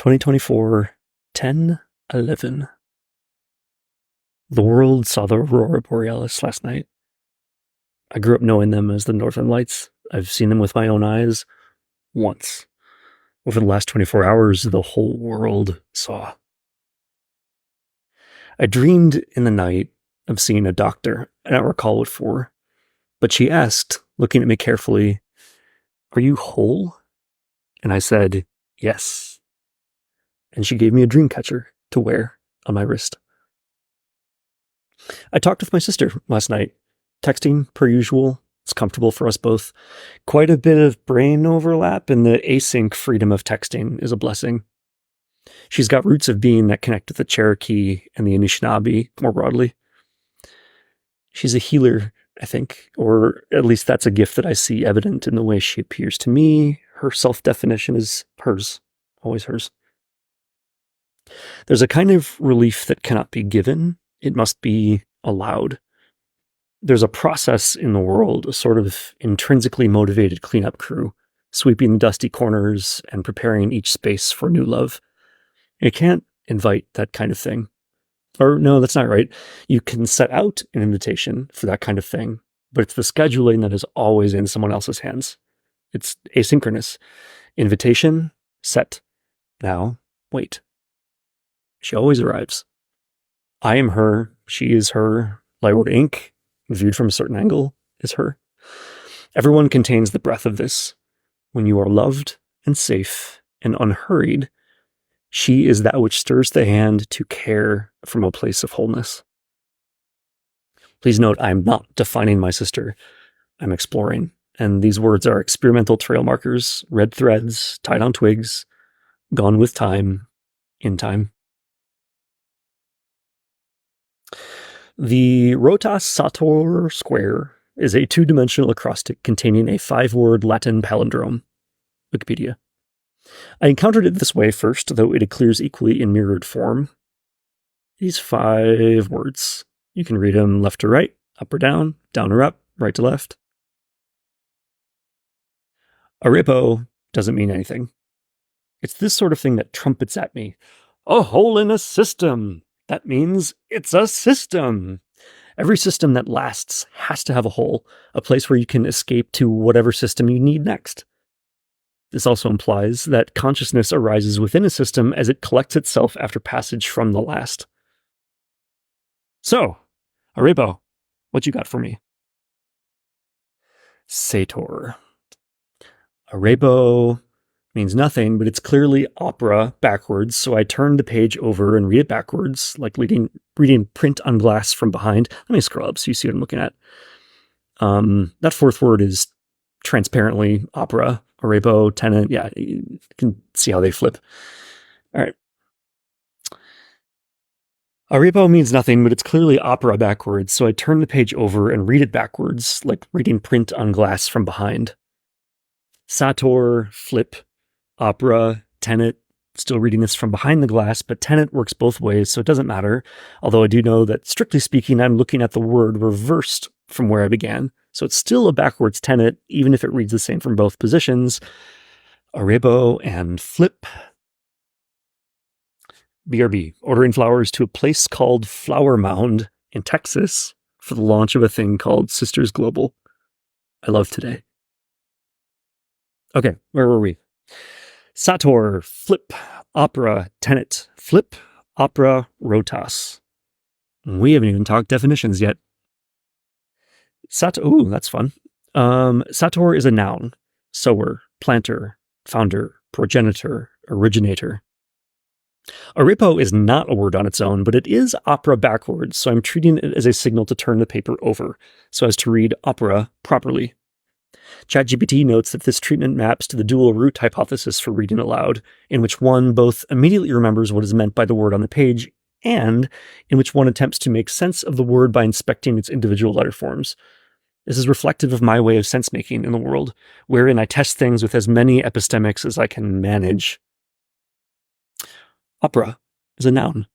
2024, 10/11. The world saw the aurora borealis last night. I grew up knowing them as the Northern Lights. I've seen them with my own eyes once. Over the last 24 hours, the whole world saw. I dreamed in the night of seeing a doctor. I don't recall what for, but she asked, looking at me carefully, "Are you whole?" And I said, "Yes." And she gave me a dream catcher to wear on my wrist. I talked with my sister last night, texting per usual. It's comfortable for us both. Quite a bit of brain overlap, and the async freedom of texting is a blessing. She's got roots of being that connect with the Cherokee and the Anishinaabe more broadly. She's a healer, I think, or at least that's a gift that I see evident in the way she appears to me. Her self-definition is hers, always hers. There's a kind of relief that cannot be given. It must be allowed. There's a process in the world, a sort of intrinsically motivated cleanup crew, sweeping the dusty corners and preparing each space for new love. You can't invite that kind of thing. Or no, that's not right. You can set out an invitation for that kind of thing, but it's the scheduling that is always in someone else's hands. It's asynchronous. Invitation, set. Now, wait. She always arrives. I am her. She is her. Lightward ink, viewed from a certain angle, is her. Everyone contains the breath of this. When you are loved and safe and unhurried, she is that which stirs the hand to care from a place of wholeness. Please note, I'm not defining my sister. I'm exploring. And these words are experimental trail markers, red threads, tied on twigs, gone with time, in time. The Rotas Sator square is a two-dimensional acrostic containing a 5-word Latin palindrome. Wikipedia. I encountered it this way first, though it appears equally in mirrored form. These 5 words. You can read them left to right, up or down or up, right to left. Arepo doesn't mean anything. It's this sort of thing that trumpets at me. A hole in a system. That means it's a system. Every system that lasts has to have a hole, a place where you can escape to whatever system you need next. This also implies that consciousness arises within a system as it collects itself after passage from the last. So, Arebo, what you got for me? Sator. Arebo means nothing, but it's clearly opera backwards, so I turn the page over and read it backwards, like reading print on glass from behind. Let me scroll up so you see what I'm looking at. That 4th word is transparently opera, Arebo, tenant. Yeah, you can see how they flip. All right. Arebo means nothing, but it's clearly opera backwards, so I turn the page over and read it backwards, like reading print on glass from behind. Sator, flip, opera, tenet, still reading this from behind the glass, but tenet works both ways, so it doesn't matter. Although I do know that, strictly speaking, I'm looking at the word reversed from where I began. So it's still a backwards tenet, even if it reads the same from both positions. Arebo and flip. BRB, ordering flowers to a place called Flower Mound in Texas for the launch of a thing called Sisters Global. I love today. Okay, where were we? Sator, flip, opera, tenet, flip, opera, rotas. We haven't even talked definitions yet. Ooh, that's fun. Sator is a noun. Sower, planter, founder, progenitor, originator. Arepo is not a word on its own, but it is opera backwards, so I'm treating it as a signal to turn the paper over, so as to read opera properly. ChatGPT notes that this treatment maps to the dual root hypothesis for reading aloud, in which one both immediately remembers what is meant by the word on the page, and in which one attempts to make sense of the word by inspecting its individual letter forms. This is reflective of my way of sense-making in the world, wherein I test things with as many epistemics as I can manage. Opera is a noun.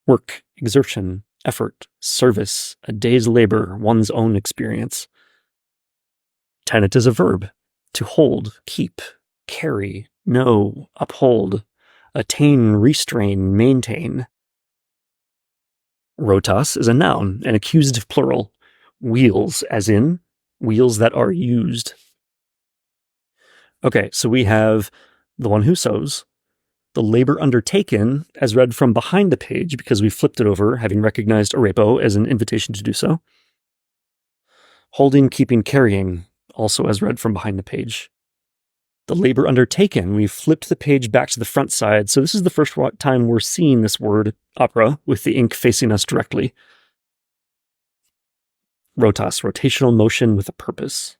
Work, exertion, effort, service, a day's labor, one's own experience. Tenet is a verb. To hold, keep, carry, know, uphold. attain, restrain, maintain. Rotas is a noun, an accusative plural. Wheels, as in wheels that are used. Okay, so we have the one who sows, the labor undertaken, as read from behind the page because we flipped it over, having recognized arepo as an invitation to do so. Holding, keeping, carrying, also as read from behind the page. The labor undertaken, we flipped the page back to the front side, so this is the first time we're seeing this word, opera, with the ink facing us directly. Rotas, rotational motion with a purpose.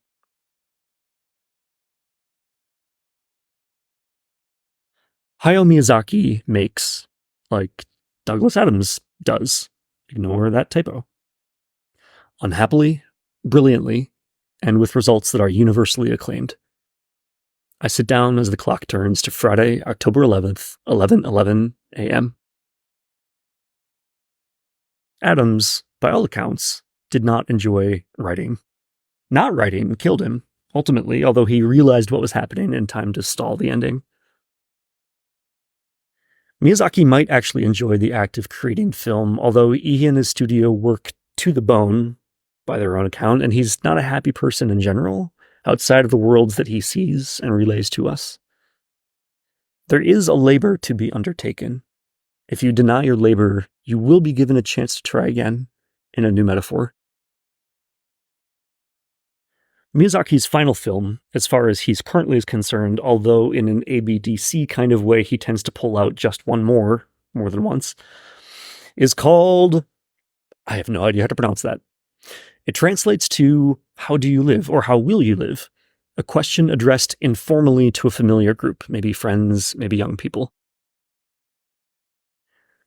Hayao Miyazaki makes, like Douglas Adams does. Ignore that typo. Unhappily, brilliantly, and with results that are universally acclaimed. I sit down as the clock turns to Friday, October 11th, 11:11 a.m. Adams, by all accounts, did not enjoy writing. Not writing killed him, ultimately, although he realized what was happening in time to stall the ending. Miyazaki might actually enjoy the act of creating film, although he and his studio work to the bone, by their own account, and he's not a happy person in general, outside of the worlds that he sees and relays to us. There is a labor to be undertaken. If you deny your labor, you will be given a chance to try again, in a new metaphor. Miyazaki's final film, as far as he's currently is concerned, although in an ABDC kind of way he tends to pull out just one more than once, is called... I have no idea how to pronounce that. It translates to, how do you live, or how will you live? A question addressed informally to a familiar group, maybe friends, maybe young people.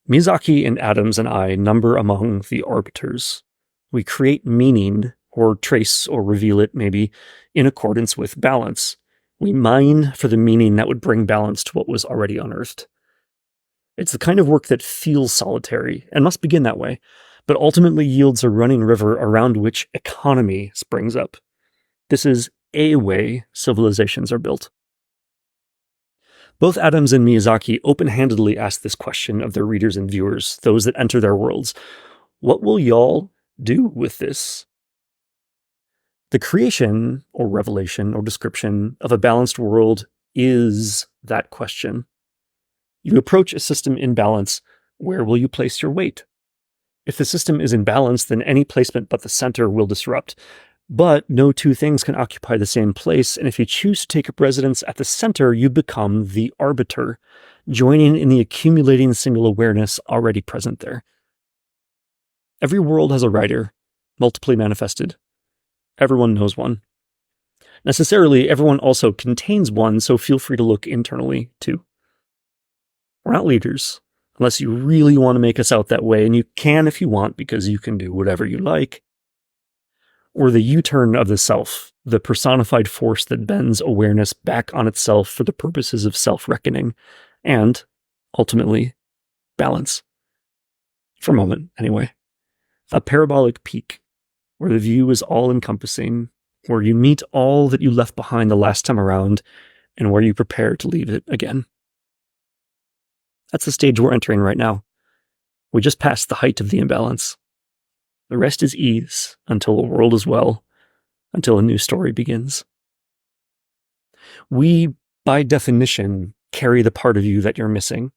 Miyazaki and Adams and I number among the arbiters. We create meaning, or trace or reveal it, maybe, in accordance with balance. We mine for the meaning that would bring balance to what was already unearthed. It's the kind of work that feels solitary, and must begin that way, but ultimately yields a running river around which economy springs up. This is a way civilizations are built. Both Adams and Miyazaki open-handedly ask this question of their readers and viewers, those that enter their worlds. What will y'all do with this? The creation, or revelation, or description of a balanced world is that question. You approach a system in balance, where will you place your weight? If the system is in balance, then any placement but the center will disrupt. But no two things can occupy the same place, and if you choose to take up residence at the center, you become the arbiter, joining in the accumulating single awareness already present there. Every world has a writer, multiply manifested. Everyone knows one. Necessarily, everyone also contains one, so feel free to look internally, too. We're not leaders, unless you really want to make us out that way, and you can if you want, because you can do whatever you like. Or the U-turn of the self, the personified force that bends awareness back on itself for the purposes of self-reckoning, and, ultimately, balance. For a moment, anyway. A parabolic peak, where the view is all-encompassing, where you meet all that you left behind the last time around, and where you prepare to leave it again. That's the stage we're entering right now. We just passed the height of the imbalance. The rest is ease, until the world is well, until a new story begins. We, by definition, carry the part of you that you're missing.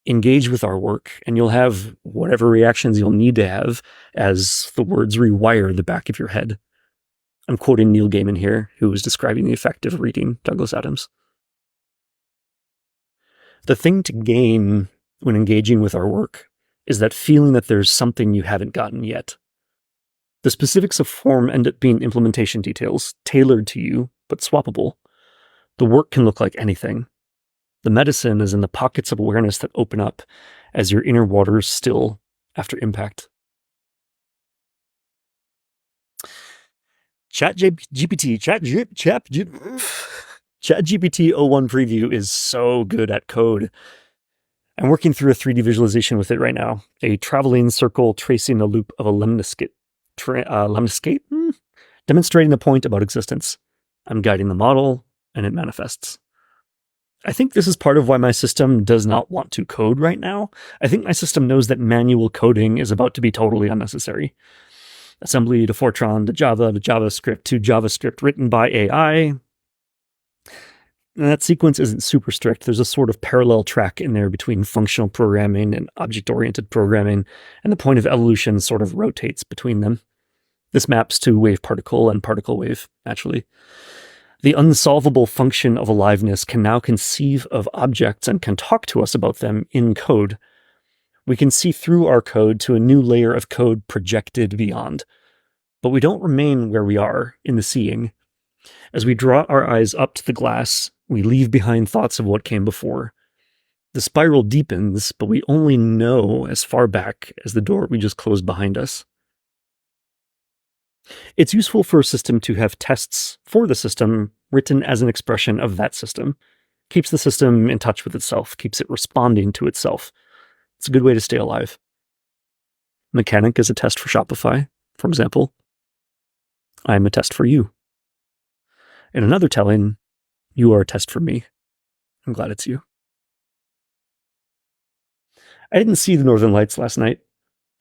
Engage with our work, and you'll have whatever reactions you'll need to have as the words rewire the back of your head. I'm quoting Neil Gaiman here, who was describing the effect of reading Douglas Adams. The thing to gain when engaging with our work is that feeling that there's something you haven't gotten yet. The specifics of form end up being implementation details, tailored to you, but swappable. The work can look like anything. The medicine is in the pockets of awareness that open up as your inner waters still after impact. ChatGPT 01 preview is so good at code. I'm working through a 3D visualization with it right now. A traveling circle tracing a loop of a lemniscate. Demonstrating the point about existence. I'm guiding the model, and it manifests. I think this is part of why my system does not want to code right now. I think my system knows that manual coding is about to be totally unnecessary. Assembly to Fortran to Java to JavaScript to JavaScript written by AI. And that sequence isn't super strict. There's a sort of parallel track in there between functional programming and object-oriented programming, and the point of evolution sort of rotates between them. This maps to wave-particle and particle-wave, naturally. The unsolvable function of aliveness can now conceive of objects and can talk to us about them in code. We can see through our code to a new layer of code projected beyond. But we don't remain where we are in the seeing. As we draw our eyes up to the glass, we leave behind thoughts of what came before. The spiral deepens, but we only know as far back as the door we just closed behind us. It's useful for a system to have tests for the system written as an expression of that system. Keeps the system in touch with itself, keeps it responding to itself. It's a good way to stay alive. Mechanic is a test for Shopify, for example. I'm a test for you. In another telling, you are a test for me. I'm glad it's you. I didn't see the Northern Lights last night.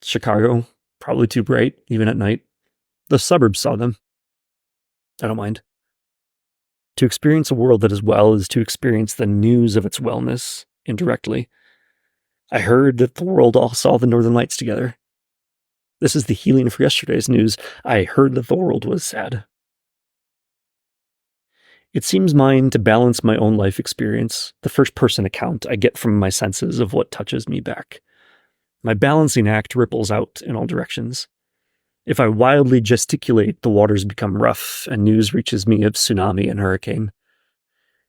Chicago, probably too bright, even at night. The suburbs saw them. I don't mind. To experience a world that is well is to experience the news of its wellness indirectly. I heard that the world all saw the Northern Lights together. This is the healing for yesterday's news. I heard that the world was sad. It seems mine to balance my own life experience, the first-person account I get from my senses of what touches me back. My balancing act ripples out in all directions. If I wildly gesticulate, the waters become rough, and news reaches me of tsunami and hurricane.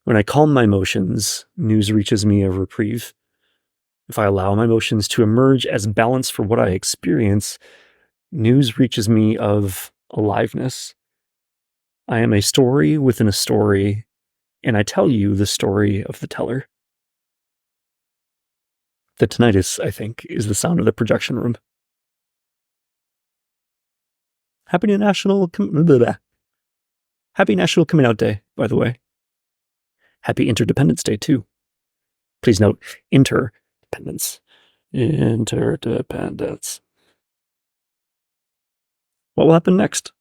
When I calm my emotions, news reaches me of reprieve. If I allow my emotions to emerge as balance for what I experience, news reaches me of aliveness. I am a story within a story, and I tell you the story of the teller. The tinnitus, I think, is the sound of the projection room. Happy National Coming Out Day, by the way. Happy Interdependence Day, too. Please note, interdependence. Interdependence. What will happen next?